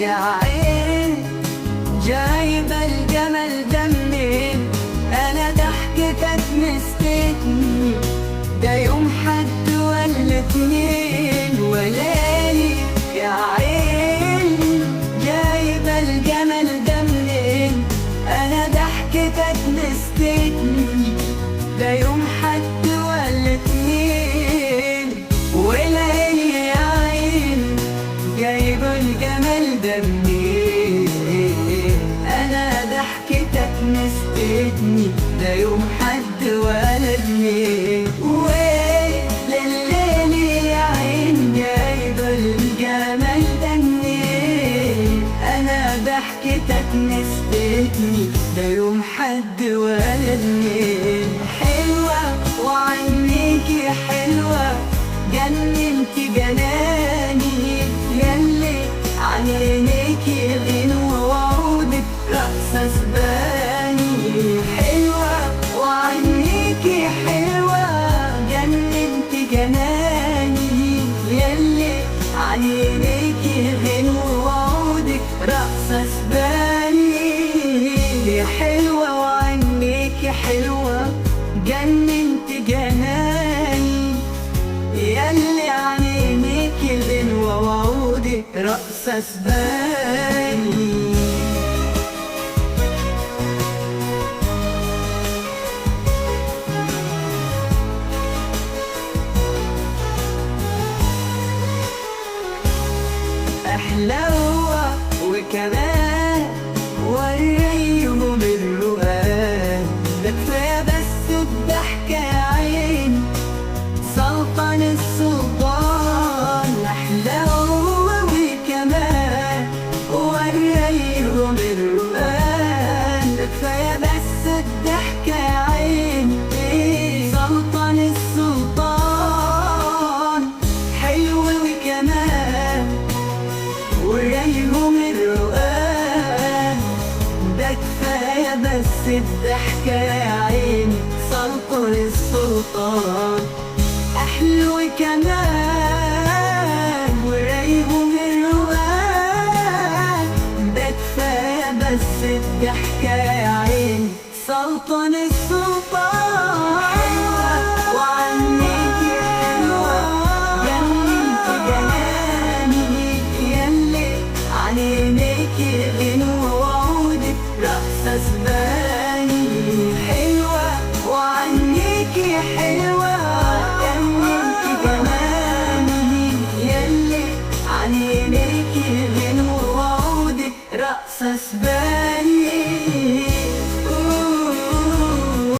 يا عين جايبة الجمال ده منين؟ أنا ضحكتك مستني، ده يوم حد ولا اتنين وليالي. يا عين جايبة الجمال ده منين؟ أنا ضحكتك مستني، ده يوم حد ولا اتنين وليالي. يا عين جايبة الجمال ده منين؟ أنا ضحكتك مستني، ده يوم حد ولا اتنين وليالي. يا عين جايبة الجمال ده منين؟ أنا ضحكتك مستني، ده يوم حد ولا اتنين. حلوة وعينيكي حلوة جننتي جناني، ياللي عن عينيكي غنوة وعودك رقصة سباني. حلوة وعينيكي حلوة جننتي جناني، ياللي عن عينيكي غنوة وعودك رقصة سباني. حلوة وعينيكي حلوة جننتي جناني، ياللي عن عينيكي غنوة وعودك رقصة سباني. أحلوة وكمان وريهم الرقاد، ده كفاية بس الضحكة يا عين سلطان السلطان. أحلوة وكمان وريهم الرقاد، ده كفاية بس الضحكة يا عين سلطان السلطان. حلوة وكمان وريهم الرقاد، ده كفاية بس الضحكة يا عيني سلطان السلطان. أحلو كمان ورايهم الرقاد، ده كفاية بس الضحكة يا عيني سلطان السلطان. حلوة وعنيكي حلوة جننتي جناني، ياللي عن عينيكي غنوة وعودك رقصة سباني. حلوة وعنيكي حلوة جننتي جناني، ياللي عن عينيكي غنوة وعودك رقصة سباني.